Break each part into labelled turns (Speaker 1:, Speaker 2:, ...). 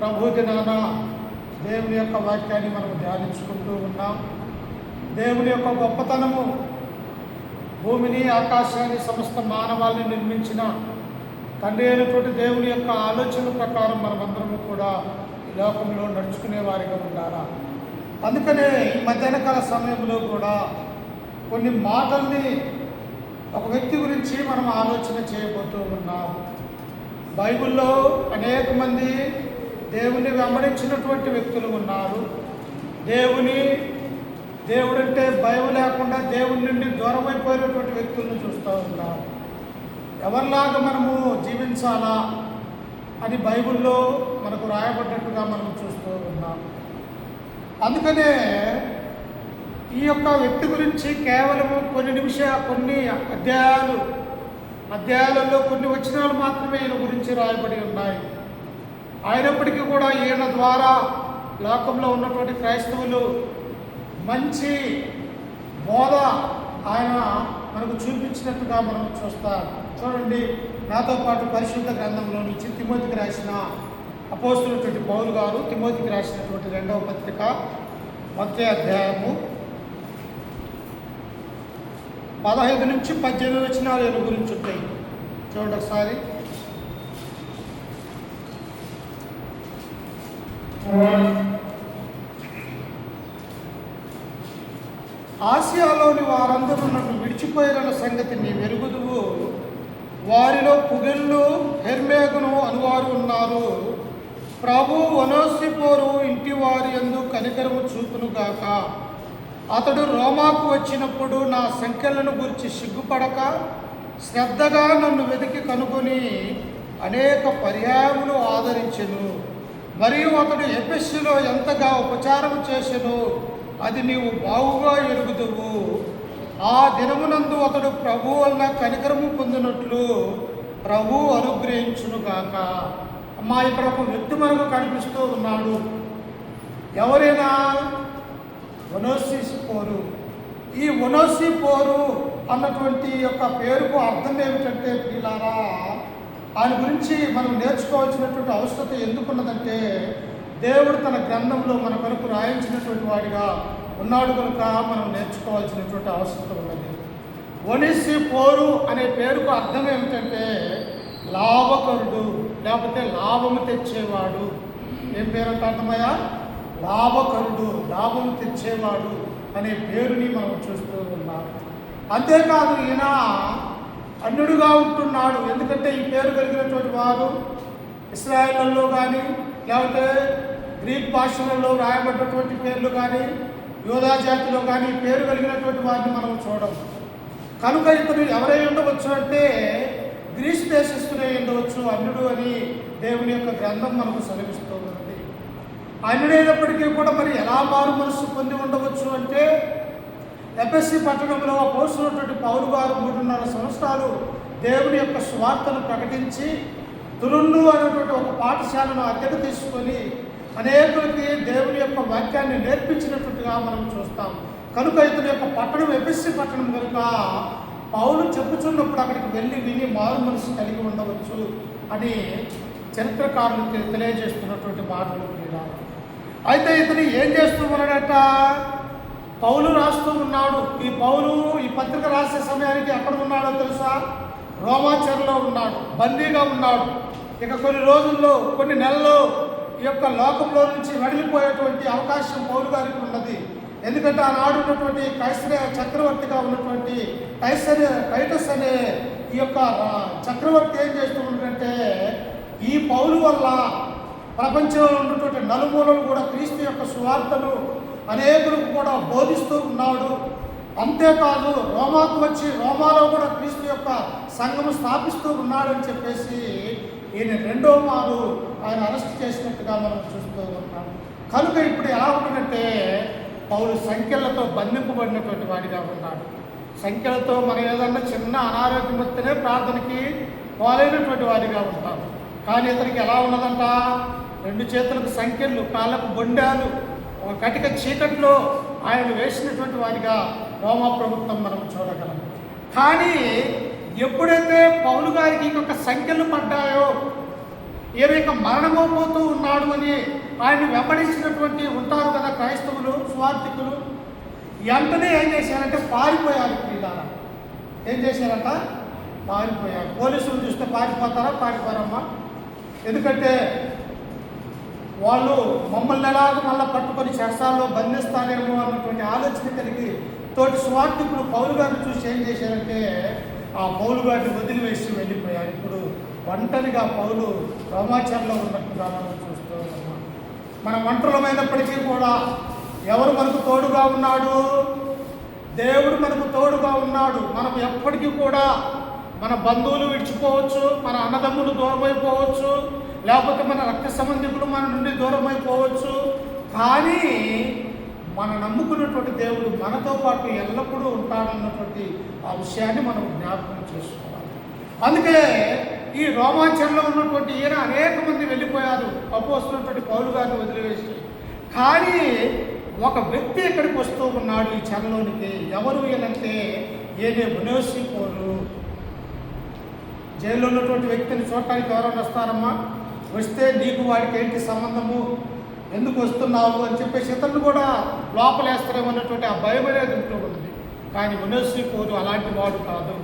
Speaker 1: ప్రభు దినాన దేవుని యొక్క వాక్యాన్ని మనం ధ్యానించుకుంటూ ఉన్నాం. దేవుని యొక్క గొప్పతనము, భూమిని ఆకాశాన్ని సమస్త మానవాళిని నిర్మించిన తండ్రి అయినటువంటి దేవుని యొక్క ఆలోచన ప్రకారం మనమందరము కూడా ఈ లోకంలో నడుచుకునే వారిగా ఉండాలా. అందుకనే ఈ మధ్యాహ్నకాల సమయంలో కూడా కొన్ని మాటల్ని ఒక వ్యక్తి గురించి మనం ఆలోచన చేయబోతూ ఉన్నాం. బైబిల్లో అనేక మంది దేవుని వెంబడించినటువంటి వ్యక్తులు ఉన్నారు. దేవుడంటే భయం లేకుండా దేవుని నుండి దూరం అయిపోయినటువంటి వ్యక్తులను చూస్తూ ఉన్నాం. ఎవరిలాగా మనము జీవించాలా అని బైబిల్లో మనకు రాయబడ్డట్టుగా మనం చూస్తూ ఉన్నాం. అందుకనే ఈ యొక్క వ్యక్తి గురించి కేవలము కొన్ని అధ్యాయాలలో కొన్ని వచనాలు మాత్రమే ఈయన గురించి రాయబడి ఉన్నాయి. అయినప్పటికీ కూడా ఈయన ద్వారా లోకంలో ఉన్నటువంటి క్రైస్తవులు మంచి బోధ ఆయన మనకు చూపించినట్టుగా మనం చూస్తాం. చూడండి, నాతో పాటు పరిశుద్ధ గ్రంథంలో నుంచి తిమోతికి రాసిన అపోస్తులైనటువంటి పౌలు గారు తిమోతికి రాసినటువంటి 2వ పత్రిక 1వ అధ్యాయము 15 నుంచి 18 వచనాలు ఈయన గురించి ఉంటాయి. చూడండి ఒకసారి. ఆసియాలోని వారందరూ నన్ను విడిచిపోయిన సంగతి నీ వెరుగుదువు. వారిలో పుగెళ్ళు, హెర్మేగును అనువారు ఉన్నారు. ప్రభు ఒనేసిఫోరు ఇంటి వారి యందు కనికరము చూపునుగాక. అతడు రోమాకు వచ్చినప్పుడు నా సంఖ్యలను గురించి సిగ్గుపడక శ్రద్ధగా నన్ను వెతికి కనుగొని అనేక పర్యాయములు ఆదరించెను. మరియు అతడు ఎఫెసులో ఎంతగా ఉపచారం చేసెను అది నీవు బాగుగా ఎరుగుదువు. ఆ దినమునందు అతడు ప్రభు వలన కనికరము పొందినట్లు ప్రభు అనుగ్రహించునుగాక. అమ్మా, ఇక్కడ ఒక వ్యక్తి మనకు కనిపిస్తూ ఉన్నాడు. ఎవరైనా ఒనేసిఫోరు. ఈ ఒనేసిఫోరు అన్నటువంటి యొక్క పేరుకు అర్థం ఏమిటంటే ప్రియులారా, ఆయన గురించి మనం నేర్చుకోవాల్సినటువంటి అవసరత ఎందుకున్నదంటే దేవుడు తన గ్రంథంలో మన కొరకు రాయించినటువంటి వాడిగా ఉన్నాడు కనుక మనం నేర్చుకోవాల్సినటువంటి అవసరం ఉన్నది. ఒనేసిఫోరు అనే పేరుకు అర్థం ఏమిటంటే లాభకరుడు, లేకపోతే లాభము తెచ్చేవాడు. ఏం పేరంటే అర్థమయ్యా? లాభకరుడు, లాభము తెచ్చేవాడు అనే పేరుని మనం చూస్తూ ఉన్నాం. అంతేకాదు, ఈయన అన్యుడుగా ఉంటున్నాడు. ఎందుకంటే ఈ పేరు కలిగినటువంటి వారు ఇశ్రాయేలులో కానీ లేకపోతే గ్రీక్ భాషలలో రాయబడ్డటువంటి పేర్లు కానీ యోధా జాతిలో కానీ పేరు కలిగినటువంటి వారిని మనం చూడం. కనుక ఇతను ఎవరై ఉండవచ్చు అంటే గ్రీసు దేశస్తులే ఉండవచ్చు, అన్యుడు అని దేవుని యొక్క గ్రంథం మనకు సెలవిస్తూ ఉన్నది. అన్యుడైనప్పటికీ కూడా మరి ఎలా మారు మనసు పొంది ఉండవచ్చు అంటే ఎఫెసీ పట్టణంలో పోస్తున్నటువంటి పౌలు గారు 3.5 సంవత్సరాలు దేవుని యొక్క సువార్తను ప్రకటించి తురున్ను అనేటువంటి ఒక పాఠశాలను అద్దెకు తీసుకొని అనేకులకి దేవుని యొక్క వాక్యాన్ని నేర్పించినట్టుగా మనం చూస్తాం. కనుక ఇతని యొక్క పట్టణం ఎఫెసీ పట్టణం కనుక పౌలు చెప్పుచున్నప్పుడు అక్కడికి వెళ్ళి విని మారు మనసు కలిగి ఉండవచ్చు అని చరిత్రకారులు తెలియజేస్తున్నటువంటి మాటలు. అయితే ఇతను ఏం చేస్తూ ఉన్నాడట? పౌలు రాస్తూ ఉన్నాడు. ఈ పత్రిక రాసే సమయానికి ఎక్కడ ఉన్నాడో తెలుసా? రోమాచర్లో ఉన్నాడు, బందీగా ఉన్నాడు. ఇక కొన్ని నెలల్లో ఈ యొక్క లోకంలో నుంచి వెడలిపోయేటువంటి అవకాశం పౌలు గారికి ఉన్నది. ఎందుకంటే ఆనాడు ఉన్నటువంటి కైసరే చక్రవర్తిగా ఉన్నటువంటి టైటస్ అనే ఈ యొక్క చక్రవర్తి ఏం చేస్తూ ఉన్నాడంటే ఈ పౌలు వల్ల ప్రపంచంలో ఉన్నటువంటి నలుమూలలు కూడా క్రీస్తు యొక్క సువార్తను అనేకులకు కూడా బోధిస్తూ ఉన్నాడు. అంతేకాదు, రోమాకు వచ్చి రోమాలో కూడా క్రీస్తు యొక్క సంఘము స్థాపిస్తూ ఉన్నాడని చెప్పేసి ఈయన 2వ మారు ఆయన అరెస్ట్ చేసినట్టుగా మనం చూస్తూ ఉన్నాం. కనుక ఇప్పుడు ఎలా ఉంటుందంటే పౌలు సంఖ్యలతో బంధింపబడినటువంటి వాడిగా ఉన్నాడు. సంఖ్యలతో మనం ఏదన్నా చిన్న అనారోగ్యం వస్తేనే ప్రార్థనకి పోలేనటువంటి వాడిగా ఉంటాం. కానీ ఇతనికి ఎలా ఉన్నదంట? 2 చేతులకు సంఖ్యలు, కాళ్ళకు బొండాలు, ఒక కటిక చీకట్లో ఆయన వేసినటువంటి వాడిగా రోమా ప్రభుత్వం మనం చూడగలం. కానీ ఎప్పుడైతే పౌలు గారికి ఇంకొక సంఖ్యలు పడ్డాయో, ఏమైనా మరణమైపోతూ ఉన్నాడు అని ఆయన వెంబడించినటువంటి ఉంటారు కదా క్రైస్తవులు, స్వార్థికులు. వెంటనే ఏం చేశారంటే పారిపోయారు. ప్రియులారా, ఏం చేశారంట? పారిపోయారు. పోలీసులు చూస్తే పారిపోతారా? పారిపోరమ్మా. ఎందుకంటే వాళ్ళు మమ్మల్ని ఎలాగ మళ్ళీ పట్టుకొని చెరసాల్లో బంధిస్తారేమో అన్నటువంటి ఆలోచన కలిగి తోటి స్వార్థికులు పౌలు గారిని చూసి ఏం చేశారంటే ఆ పౌలు గారిని వదిలివేసి వెళ్ళిపోయారు. ఇప్పుడు ఒంటరిగా పౌలు రోమాచర్లో ఉన్నట్టుగా మనం చూస్తూ ఉన్నాం. మనం ఒంటరిమైనప్పటికీ కూడా ఎవరు మనకు తోడుగా ఉన్నాడు? దేవుడు మనకు తోడుగా ఉన్నాడు. మనం ఎప్పటికీ కూడా మన బంధువులు విడిచిపోవచ్చు, మన అన్నదమ్ములు దూరమైపోవచ్చు, లేకపోతే మన రక్త సంబంధికులు మన నుండి దూరమైపోవచ్చు, కానీ మన నమ్ముకున్నటువంటి దేవుడు మనతో పాటు ఎల్లప్పుడూ ఉంటాడన్నటువంటి ఆ విషయాన్ని మనం జ్ఞాపకం చేసుకోవాలి. అందుకే ఈ రోమాచర్లో ఉన్నటువంటి ఈయన అనేక మంది వెళ్ళిపోయారు అపోస్తున్నటువంటి పౌలు గారిని వదిలివేసి. కానీ ఒక వ్యక్తి ఇక్కడికి వస్తూ ఉన్నాడు ఈ చెరలోనికి. ఎవరు ఈయనంటే ఏదే ఒనేసిఫోరు. జైల్లో ఉన్నటువంటి వ్యక్తిని చూడటానికి ఎవరైనా వస్తారమ్మా? వస్తే నీకు వాడికి ఏంటి సంబంధము, ఎందుకు వస్తున్నావు అని చెప్పేసి ఇతను కూడా లోపలేస్తారేమన్నటువంటి ఆ భయం అనేది ఉంటూ ఉంది. కానీ ఒనేసిఫోరు అలాంటి వాడు కాదు.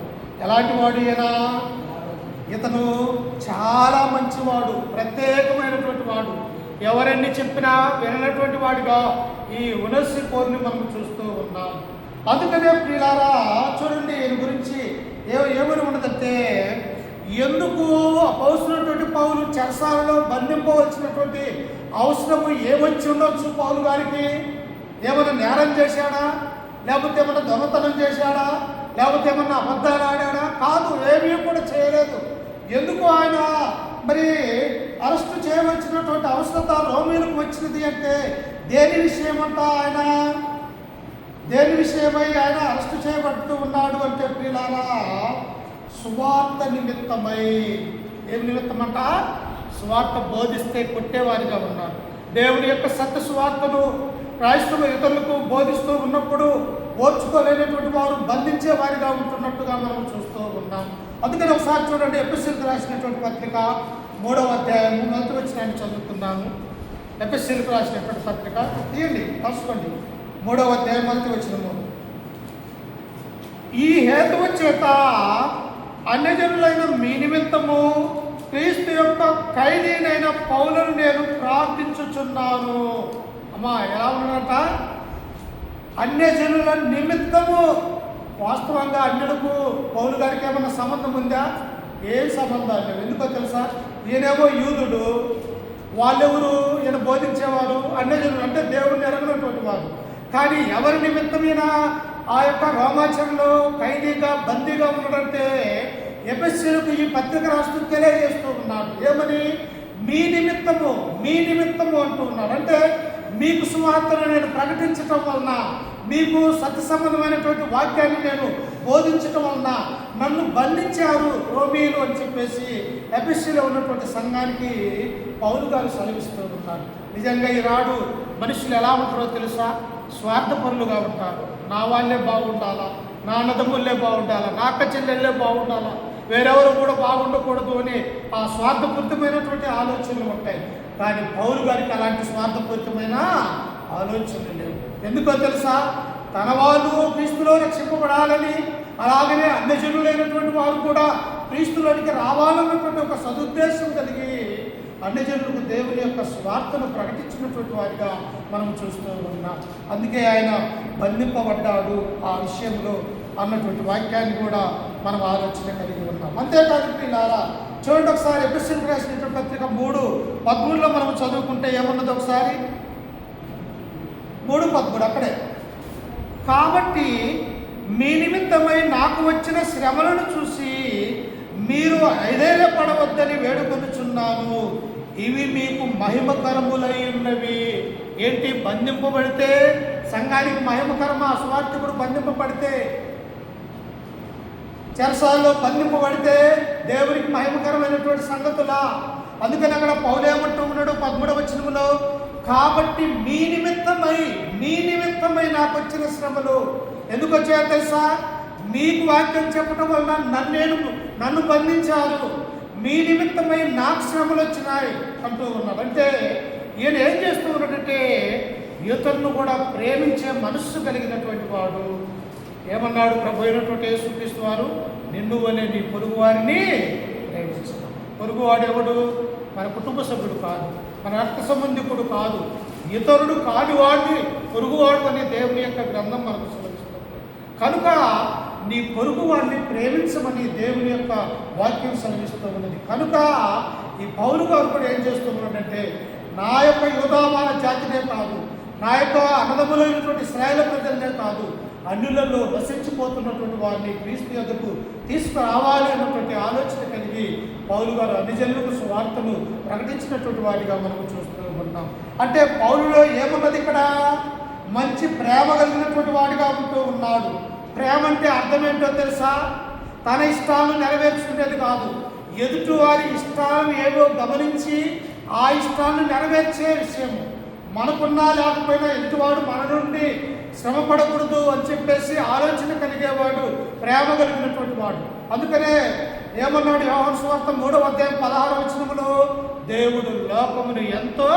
Speaker 1: ఎలాంటి వాడు ఈయన? ఇతను చాలా మంచివాడు, ప్రత్యేకమైనటువంటి వాడు, ఎవరన్నీ చెప్పినా వినటువంటి వాడిగా ఈ ఒనేసిఫోరుని మనం చూస్తూ ఉన్నాం. అందుకనే ప్రియులారా చూడండి, ఈయన గురించి ఏమని ఉన్నదంటే, ఎందుకు అపోస్తులైనటువంటి పౌలు చెరసాలలో బంధింపవలసినటువంటి అవసరము ఏమొచ్చి ఉండొచ్చు? పౌలు గారికి ఏమైనా నేరం చేశాడా? లేకపోతే ఏమైనా దొంగతనం చేశాడా? లేకపోతే ఏమన్నా అబద్ధాలు ఆడాడా? కాదు, ఏమీ కూడా చేయలేదు. ఎందుకు ఆయన మరి అరెస్టు చేయవలసినటువంటి అవసరత రోమీలకు వచ్చినది అంటే దేని విషయమంట? ఆయన దేని విషయమై ఆయన అరెస్టు చేయబడుతూ ఉన్నాడు అంటే ప్రియులారా, సువార్త నిమిత్తమై. ఏం నిమిత్తమంట? సువార్త బోధిస్తే కొట్టేవారిగా ఉన్నారు. దేవుని యొక్క సత్య సువార్తను క్రైస్తవ ఇతరులకు బోధిస్తూ ఉన్నప్పుడు ఓర్చుకోలేనటువంటి వారు బంధించే వారిగా ఉంటున్నట్టుగా మనం చూస్తూ ఉన్నాం. అందుకని ఒకసారి చూడండి, ఎఫెసీయులకు రాసినటువంటి పత్రిక 3వ అధ్యాయం 1వ వచనాన్ని చదువుతున్నాము. ఎఫెసీయులకు రాసినటువంటి పత్రిక తీయండి, కలుసుకోండి. 3వ అధ్యాయం 1వ వచనము. ఈ హేతువు చేత అన్యజనులైన మీ నిమిత్తము క్రీస్తు యొక్క ఖైదీనైన పౌలును నేను ప్రార్థించుచున్నాను. అమ్మా, ఎలా ఉన్నట? అన్యజనుల నిమిత్తము. వాస్తవంగా అన్యులకు పౌలు గారికి ఏమన్నా సంబంధం ఉందా? ఏం సంబంధాలు లేవు. ఎందుకో తెలుసా? ఈయనేమో యూదుడు, వాళ్ళెవరు? ఈయన బోధించేవారు అన్యజనులు, అంటే దేవుడిని ఎరగనటువంటి వారు. కానీ ఎవరి నిమిత్తమైనా ఆ యొక్క రోమాచంలో ఖైదీగా బందీగా ఉన్నాడంటే ఎఫెసీయులకు ఈ పత్రిక రాస్తూ తెలియజేస్తూ ఉన్నాడు. ఏమని? మీ నిమిత్తము, మీ నిమిత్తము అంటూ ఉన్నాడు. అంటే మీకు సువార్తను నేను ప్రకటించటం వలన, మీకు సత్య సంబంధమైనటువంటి వాక్యాన్ని నేను బోధించటం వలన నన్ను బంధించారు రోమీలు అని చెప్పేసి ఎఫెసీలో ఉన్నటువంటి సంఘానికి పౌలు గారు సెలవిస్తూ ఉంటారు. నిజంగా ఈనాడు మనుషులు ఎలా ఉంటారో తెలుసా? స్వార్థపరులుగా ఉంటారు. నా వాళ్ళే బాగుండాలా, నా అన్నదమ్ముళ్ళే బాగుండాలా, నా అక్క చెల్లెళ్ళే బాగుండాలా, వేరెవరు కూడా బాగుండకూడదు అని ఆ స్వార్థపూరితమైనటువంటి ఆలోచనలు ఉంటాయి. కానీ పౌలు గారికి అలాంటి స్వార్థపూరితమైన ఆలోచనలు లేవు. ఎందుకో తెలుసా? తన వాళ్ళు క్రీస్తులో రక్షింపబడాలని, అలాగనే అన్యజనులైనటువంటి వారు కూడా క్రీస్తులోనికి రావాలన్నటువంటి ఒక సదుద్దేశం కలిగి అన్యజనులకు దేవుని యొక్క స్వార్థను ప్రకటించినటువంటి వారిగా మనం చూస్తూ ఉన్నాం. అందుకే ఆయన బంధింపబడ్డాడు ఆ విషయంలో అన్నటువంటి వాక్యాన్ని కూడా మనం ఆలోచన కలిగి ఉన్నాం. అంతేకాదు ప్రియులారా, చూడండి ఒకసారి ఎఫెసీయులకు రాసినటువంటి పత్రిక 3:13 మనం చదువుకుంటే ఏమన్నది ఒకసారి? 3:13 అక్కడే. కాబట్టి మీ నిమిత్తమై నాకు వచ్చిన శ్రమలను చూసి మీరు ఐధైర్యపడవద్దని వేడుకొనుచున్నాను. ఇవి మీకు మహిమకరములై ఉన్నవి. ఏంటి? బంధింపబడితే సంఘానికి మహిమకరమా? సువార్థికుడు బంధింపబడితే, చెరసాల్లో బంధింపబడితే దేవునికి మహిమకరమైనటువంటి సంగతులా? అందుకని అక్కడ పౌలు ఏమంటూ ఉన్నాడు 13వ వచనములో, కాబట్టి మీ నిమిత్తమై నాకు వచ్చిన శ్రమలు. ఎందుకు వచ్చాయో తెలుసా? మీకు వాక్యం చెప్పడం వలన నన్ను బంధించారు. మీ నిమిత్తమై నాకు శ్రమలు వచ్చినాయి అంటూ ఉన్నాడు. అంటే ఈయన ఏం చేస్తూ ఉన్నాడంటే ఇతరులను కూడా ప్రేమించే మనస్సు కలిగినటువంటి వాడు. ఏమన్నాడు ప్రభు అయినటువంటి యేసుక్రీస్తు వారు? నిన్ను అనే నీ పొరుగు వారిని ప్రేమించడం. పొరుగువాడు ఎవడు? మన కుటుంబ సభ్యుడు కాదు, మన రక్త సంబంధికుడు కాదు, ఇతరుడు కాని వాడిని పొరుగువాడు అనే దేవుని యొక్క గ్రంథం మనకు సెలవిస్తుంది. కనుక నీ పొరుగు వాడిని ప్రేమించమని దేవుని యొక్క వాక్యం సెలవిస్తూ ఉన్నది. కనుక ఈ పౌలు గారు కూడా ఏం చేస్తున్నాడంటే నా యొక్క యూదామాన జాతినే కాదు, నా యొక్క అన్నదమ్ములైనటువంటి ఇశ్రాయేలు ప్రజలనే కాదు, అన్యులలో నశించిపోతున్నటువంటి వారిని క్రీస్తు యొద్దకు తీసుకురావాలి అన్నటువంటి ఆలోచన కలిగి పౌలు గారు అన్ని జనులకు సువార్తను ప్రకటించినటువంటి వాడిగా మనం చూస్తూ ఉంటాం. అంటే పౌలులో ఏమున్నది? ఇక్కడ మంచి ప్రేమ కలిగినటువంటి వాడిగా ఉంటూ ఉన్నాడు. ప్రేమ అంటే అర్థం ఏంటో తెలుసా? తన ఇష్టాలను నెరవేర్చుకునేది కాదు, ఎదుటి వారి ఇష్టాలను ఏవో గమనించి ఆ ఇష్టాలను నెరవేర్చే విషయము. మనకున్నా లేకపోయినా ఎదుటివాడు మన నుండి శ్రమ పడకూడదు అని చెప్పేసి ఆలోచన కలిగేవాడు ప్రేమ కలిగినటువంటి వాడు. అందుకనే ఏమన్నాడు యోహాను సువార్త 3వ అధ్యాయం 16వ వచనములో? దేవుడు లోకమును ఎంతో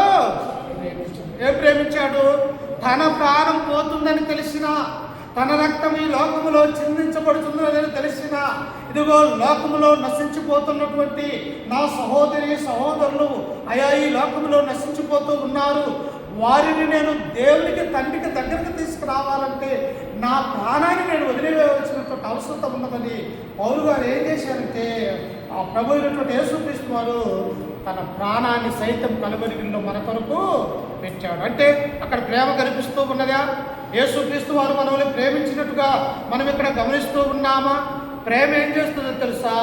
Speaker 1: ప్రేమించాడు. తన ప్రాణం పోతుందని తెలిసినా, తన రక్తం ఈ లోకములో చిందించబడుతుందని తెలిసిన, ఇదిగో లోకములో నశించిపోతున్నటువంటి నా సహోదరి సహోదరులు అయా ఈ లోకములో నశించిపోతూ ఉన్నారు, వారిని నేను దేవునికి తండ్రికి దగ్గరకు తీసుకురావాలంటే నా ప్రాణాన్ని నేను వదిలివేయవలసినటువంటి అవసరం ఉన్నదని పౌలు గారు ఏం చేశారంటే ఆ ప్రభు అయినటువంటి యేసుక్రీస్తు వారు తన ప్రాణాన్ని సైతం కలువరిగిలో మన కొరకు పెట్టాడు. అంటే అక్కడ ప్రేమ కనిపిస్తూ ఉన్నదా? యేసుక్రీస్తు వారు మనల్ని ప్రేమించినట్టుగా మనం ఇక్కడ గమనిస్తూ ఉన్నామా? ప్రేమ ఏం చేస్తుందో తెలుసా?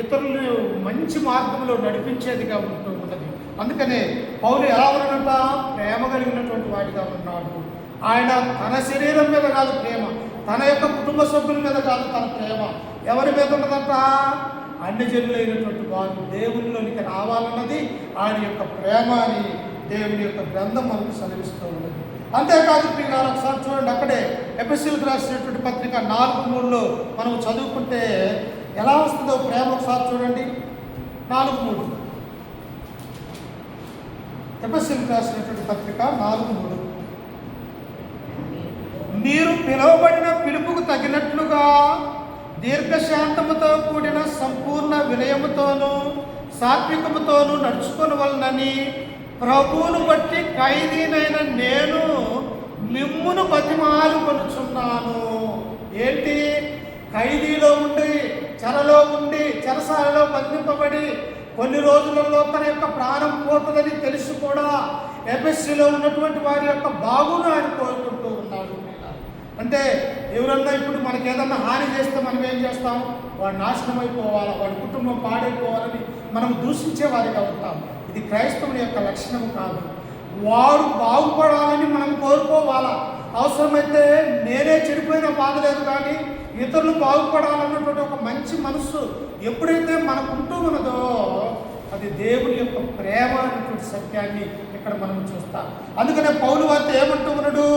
Speaker 1: ఇతరులను మంచి మార్గంలో నడిపించేదిగా ఉంటూ ఉన్నది. అందుకనే పౌలు ఎలా ఉన్నాడంట? ప్రేమ కలిగినటువంటి వాడిగా ఉన్నాడు. ఆయన తన శరీరం మీద కాదు ప్రేమ, తన యొక్క కుటుంబ సభ్యుల మీద కాదు తన ప్రేమ ఎవరి మీద ఉన్నదంట? అన్ని జనులైనటువంటి వారు దేవునిలోనికి రావాలన్నది ఆయన యొక్క ప్రేమ అని దేవుని యొక్క గ్రంథం మనకు సెలవిస్తూ ఉన్నది. అంతేకాదు ప్రియులారా, ఒకసారి చూడండి, అక్కడే ఎఫెసీయులకు రాసినటువంటి పత్రిక 4:3లో మనం చదువుకుంటే ఎలా వస్తుందో ప్రేమ ఒకసారి చూడండి. 4:3 ఎఫెసీయులకు రాసినటువంటి పత్రిక 4:3 మీరు పిలువబడిన పిలుపుకు తగినట్లుగా దీర్ఘశాంతముతో కూడిన సంపూర్ణ వినయముతోనూ సాత్వికముతోనూ నడుచుకొనవలనని ప్రభువును బట్టి ఖైదీనైన నేను మిమ్మును బతిమాలుకొనుచున్నాను. ఏంటి? ఖైదీలో ఉండి, చెరలో ఉండి, చెరసాలలో బంధింపబడి కొన్ని రోజులలో తన యొక్క ప్రాణం పోతుందని తెలిసి కూడా ఎఫెసీలో ఉన్నటువంటి వారి యొక్క బాగును ఆయన కోరుకుంటూ ఉన్నాడు. అంటే ఎవరన్నా ఇప్పుడు మనకి ఏదన్నా హాని చేస్తే మనం ఏం చేస్తాం? వాడు నాశనం అయిపోవాలా, వాడి కుటుంబం పాడైపోవాలని మనం దూషించే వారిగా ఉంటాం. ఇది క్రైస్తవుని యొక్క లక్షణం కాదు. వాడు బాగుపడాలని మనం కోరుకోవాలా. అవసరమైతే నేనే చెడిపోయినా బాధలేదు, కానీ ఇతరులు బాగుపడాలన్నటువంటి ఒక మంచి మనస్సు ఎప్పుడైతే మనకు ఉంటూ ఉన్నదో అది దేవుని యొక్క ప్రేమ అనేటువంటి సత్యాన్ని ఇక్కడ మనం చూస్తాం. అందుకనే పౌలు వారితో ఏమంటూ ఉన్నాడు?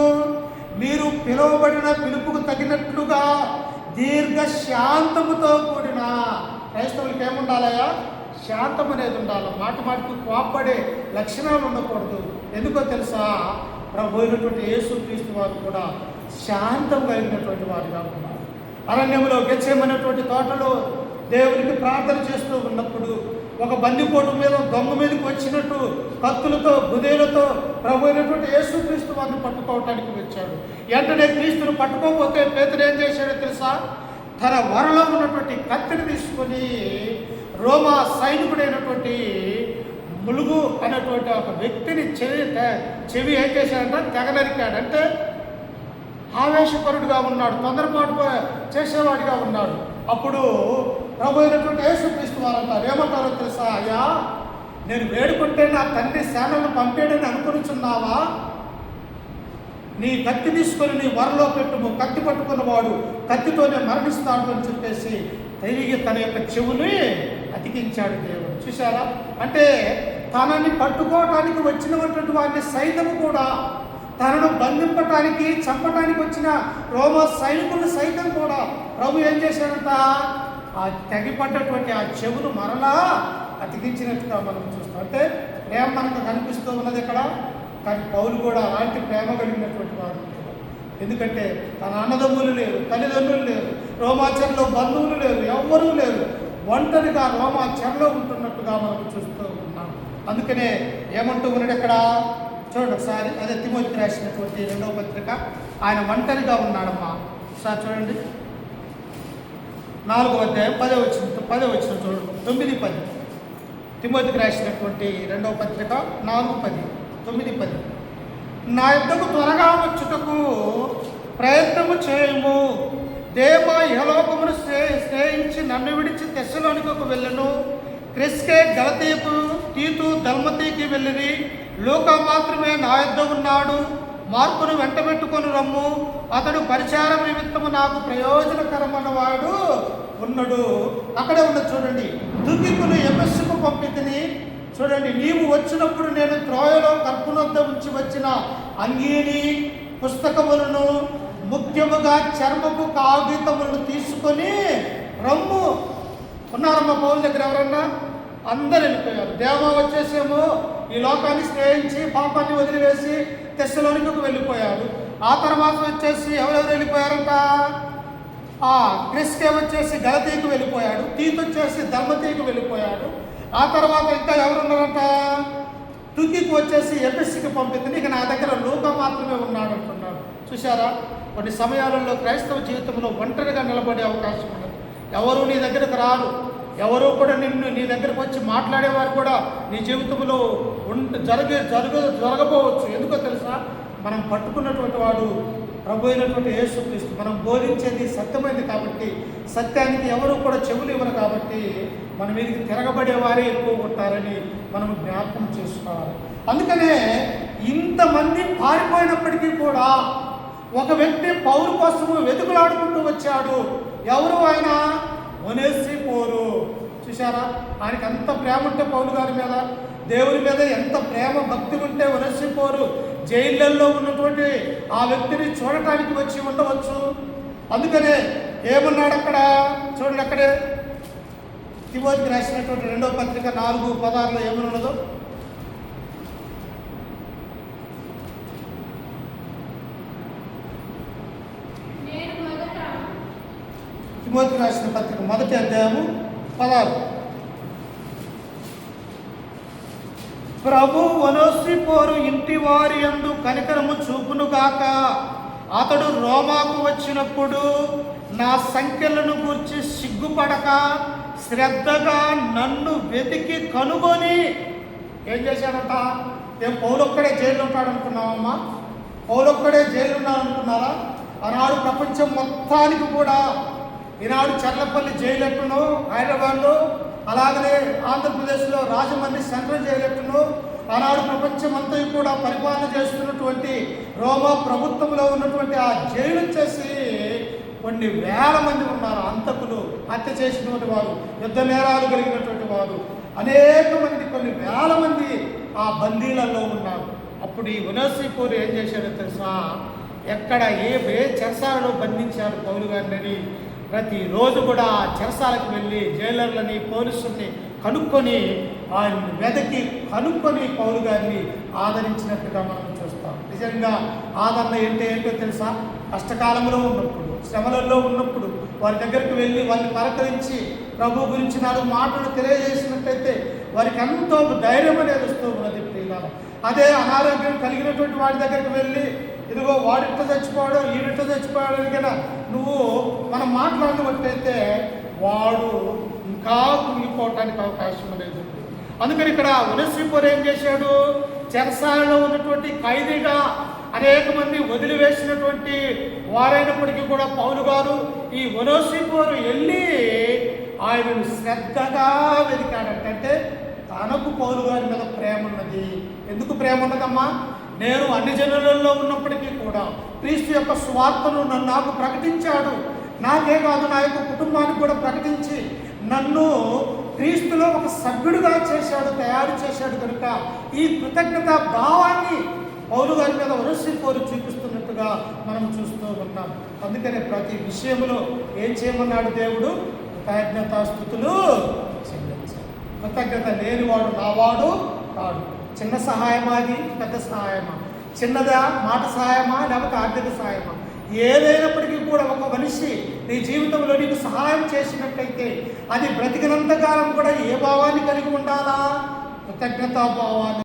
Speaker 1: మీరు పిలువబడిన పిలుపుకు తగినట్లుగా దీర్ఘశాంతముతో కూడిన. క్రైస్తవులకి ఏముండాలయా? శాంతం అనేది ఉండాలి. మాటికి కోప్పడే లక్షణాలు ఉండకూడదు. ఎందుకో తెలుసా? ప్రభు అయినటువంటి యేసుక్రీస్తు వారు కూడా శాంతం కలిగినటువంటి వారిగా ఉన్నారు. అరణ్యంలో గెత్సేమనేటువంటి తోటలో దేవునికి ప్రార్థన చేస్తూ ఉన్నప్పుడు ఒక బందిపోటు మీద దొంగ మీదకి వచ్చినట్టు కత్తులతో గుదేలతో ప్రభు అయినటువంటి యేసుక్రీస్తు వారిని పట్టుకోవటానికి వచ్చాడు. వెంటనే క్రీస్తును పట్టుకోకపోతే పేతురు ఏం చేశాడో తెలుసా? తన వరలో ఉన్నటువంటి కత్తిని తీసుకొని రోమా సైనికుడైనటువంటి ములుగు అనేటువంటి ఒక వ్యక్తిని చెవి ఏం చేశాడంటే తెగనరికాడు. అంటే ఆవేశపరుడుగా ఉన్నాడు, తొందరపాటు చేసేవాడిగా ఉన్నాడు. అప్పుడు ప్రభు అయినటువంటి యేసుక్రీస్తు వారు అంటారు, ఏమంటారో తెలుసా? అయ్యా, నేను వేడుకుంటే నా తండ్రి సేనలను పంపాడని అనుకునిచున్నావా? నీ కత్తి తీసుకొని నీ వరలో పెట్టుము, కత్తి పట్టుకున్నవాడు కత్తితోనే మరణిస్తాడు అని చెప్పేసి తిరిగి తన యొక్క చెవుని అతికించాడు దేవుడు. చూసారా? అంటే తనని పట్టుకోవటానికి వచ్చినటువంటి వారిని సైతం కూడా, తనను బంధింపటానికి చంపటానికి వచ్చిన రోమా సైనికులను సైతం కూడా ప్రభు ఏం చేశాడంట? ఆ తెగిపడ్డటువంటి ఆ చెవులు మరలా అతికించినట్టుగా మనం చూస్తాం. అంటే ప్రేమ మనకు కనిపిస్తూ ఉన్నది ఇక్కడ. కానీ పౌలు కూడా అలాంటి ప్రేమ కలిగినటువంటి వాడు. ఎందుకంటే తన అన్నదమ్ములు లేరు, తల్లిదండ్రులు లేరు, రోమాచర్లో బంధువులు లేరు, ఎవ్వరూ లేరు, ఒంటరిగా రోమాచర్లో ఉంటున్నట్టుగా మనం చూస్తూ ఉన్నాం. అందుకనే ఏమంటూ ఉన్నాడు ఇక్కడ చూడండి ఒకసారి. అదే తిమోతికి రాసినటువంటి 2వ పత్రిక. ఆయన ఒంటరిగా ఉన్నాడమ్మా. ఒకసారి చూడండి 4వ అధ్యాయం 10వ వచనం చూడండి. 9, 10 తిమోతికి రాసినటువంటి 2వ పత్రిక 4, 10, 9, 10. నా యొద్దకు త్వరగా వచ్చుటకు ప్రయత్నము చేయము. దేమ ఇహలోకమును స్నేహించి నన్ను విడిచి తెస్సలోనికకు వెళ్ళను. క్రిస్కే గలతీకు, తీతు దల్మతీకి వెళ్ళిరి. లూకా మాత్రమే నా యొద్ద ఉన్నాడు. మార్కును వెంటబెట్టుకొని రమ్ము. అతడు పరిచారం నిమిత్తము నాకు ప్రయోజనకరమైనవాడు ఉన్నాడు. అక్కడే ఉన్న చూడండి. తుకికును ఎఫెసుకు పంపితిని. చూడండి, నీవు వచ్చినప్పుడు నేను త్రోయలో కర్పునొద్ద ఉంచి వచ్చిన అంగీని, పుస్తకములను, ముఖ్యముగా చర్మపు కాగితములను తీసుకొని రమ్ము. ఉన్నారమ్మ పౌలు దగ్గర ఎవరన్నా? అందరు వెళ్ళిపోయారు. దేవ వచ్చేసేమో ఈ లోకాన్ని స్నేహించి పాపాన్ని వదిలివేసి తెస్సలోనికకు వెళ్ళిపోయాడు. ఆ తర్వాత వచ్చేసి ఎవరెవరు వెళ్ళిపోయారంట? క్రిస్కే వచ్చేసి గలతీకి వెళ్ళిపోయాడు. తీతు వచ్చేసి దల్మతీకి వెళ్ళిపోయాడు. ఆ తర్వాత ఇంకా ఎవరున్నారంట? తుకికి వచ్చేసి ఎఫెసుకి పంపితే ఇక నా దగ్గర లూకా మాత్రమే ఉన్నాడు అంటున్నాడు. చూసారా, కొన్ని సమయాలలో క్రైస్తవ జీవితంలో ఒంటరిగా నిలబడే అవకాశం ఉన్నది. ఎవరు నీ దగ్గరకు రారు, ఎవరో కూడా నీ దగ్గరకు వచ్చి మాట్లాడేవారు కూడా నీ జీవితంలో జరగబోవచ్చు. ఎందుకో తెలుసా? మనం పట్టుకున్నటువంటి వాడు ప్రభు అయినటువంటి యేసుక్రీస్తు. మనం బోధించేది సత్యమైంది కాబట్టి, సత్యానికి ఎవరు కూడా చెవులు ఇవ్వరు కాబట్టి మన మీదకి తిరగబడే వారే ఎక్కువ ఉంటారని మనం జ్ఞాపకం చేసుకోవాలి. అందుకనే ఇంతమంది పారిపోయినప్పటికీ కూడా ఒక వ్యక్తి పౌలు కోసము వెతుకులాడుకుంటూ వచ్చాడు. ఎవరు ఆయన? ఒనేసిఫోరు. చూసారా, ఆయనకి ఎంత ప్రేమ ఉంటే పౌలు గారి మీద, దేవుని మీద ఎంత ప్రేమ భక్తి ఉంటే ఒనేసిఫోరు జైళ్ళల్లో ఉన్నటువంటి ఆ వ్యక్తిని చూడటానికి వచ్చి ఉండవచ్చు. అందుకనే ఏమన్నాడు అక్కడ చూడండి. అక్కడే తిమోతికి రాసినటువంటి 2వ పత్రిక 4:16 ఏమనున్నదో. తిమోతికి రాసిన పత్రిక 1వ అధ్యాయము 16. ప్రభు ఒనేసిఫోరు ఇంటి వారి యందు కనికరము చూపునుగాక. అతడు రోమాకు వచ్చినప్పుడు నా సంఖ్యలను గూర్చి సిగ్గుపడక శ్రద్ధగా నన్ను వెతికి కనుగొని ఏం చేశాడంట? ఏం పౌలొక్కడే జైలు ఉంటాడు అనుకున్నావమ్మా? పౌలొక్కడే జైలు ఉన్నాడు అనుకున్నారా? ఆనాడు ప్రపంచం మొత్తానికి కూడా, ఈనాడు చర్లపల్లి జైలు ఎట్టును హైదరాబాద్లో, అలాగనే ఆంధ్రప్రదేశ్లో రాజమండ్రి సెంట్రల్ జైలు ఎట్టును, ఆనాడు ప్రపంచం అంతా కూడా పరిపాలన చేస్తున్నటువంటి రోమా ప్రభుత్వంలో ఉన్నటువంటి ఆ జైలు వచ్చేసి కొన్ని వేల మంది ఉన్నారు. అంతకులు, హత్య చేసినటువంటి వారు, యుద్ధ నేరాలు కలిగినటువంటి వారు అనేక మంది, కొన్ని వేల మంది ఆ బందీలలో ఉన్నారు. అప్పుడు ఈ ఒనేసిఫోరు ఏం చేశాడో తెలుసా? ఎక్కడ ఏ చెరసాలలో బంధించారు పౌలు గారిని ప్రతిరోజు కూడా ఆ చెరసాలకు వెళ్ళి జైలర్లని, పోలీసుల్ని కనుక్కొని ఆయన్ని వెదకి కనుక్కొని పౌలు గారిని ఆదరించినట్టుగా మనం చూస్తాం. నిజంగా ఆదరణ ఏంటో తెలుసా? కష్టకాలంలో ఉన్నప్పుడు, శ్రమలలో ఉన్నప్పుడు వారి దగ్గరికి వెళ్ళి వారిని పలకరించి ప్రభు గురించి 4 మాటలు తెలియజేసినట్టయితే వారికి ఎంతో ధైర్యం అనేది వస్తూ ఉన్నది. అదే అనారోగ్యం కలిగినటువంటి వాడి దగ్గరికి వెళ్ళి ఇదిగో వాడిట్ట చచ్చిపోవడం, ఈడిట్ట చచ్చిపోవడం అని కదా నువ్వు మనం మాట్లాడినట్టయితే వాడు ఇంకా కుంగిపోవటానికి అవకాశం అనేది. అందుకని ఇక్కడ ఒనేసిఫోరు ఏం చేశాడు? చెరసాలలో ఉన్నటువంటి ఖైదీగా అనేక మంది వదిలివేసినటువంటి వారైనప్పటికీ కూడా పౌలు గారు ఈ ఒనేసిఫోరు వెళ్ళి ఆయనను శ్రద్ధగా వెతికాడంటే తనకు పౌలు గారి మీద ప్రేమ ఉన్నది. ఎందుకు ప్రేమ ఉన్నదమ్మా? నేను అన్ని జనులలో ఉన్నప్పటికీ కూడా క్రీస్తు యొక్క సువార్తను నాకు ప్రకటించాడు. నాకే కాదు, నా యొక్క కుటుంబానికి కూడా ప్రకటించి నన్ను క్రీస్తులో ఒక సభ్యుడిగా చేశాడు, తయారు చేశాడు. కనుక ఈ కృతజ్ఞత భావాన్ని పౌలు గారి మీద ఒనేసిఫోరు చూపిస్తున్నట్టుగా మనం చూస్తూ ఉన్నాం. అందుకనే ప్రతి విషయంలో ఏం చేయమన్నాడు దేవుడు? కృతజ్ఞతాస్తుతులు చెల్లించాలి. కృతజ్ఞత లేనివాడు నావాడు కాడు. చిన్న సహాయమా, అది పెద్ద సహాయమా, చిన్నదా మాట సహాయమా లేకపోతే ఆర్థిక సహాయమా, ఏదైనప్పటికీ కూడా ఒక మనిషి నీ జీవితంలో నీకు సహాయం చేసినట్లయితే అది బ్రతికినంత కాలం కూడా ఏ భావాన్ని కలిగి ఉండాలా? కృతజ్ఞతా భావాన్ని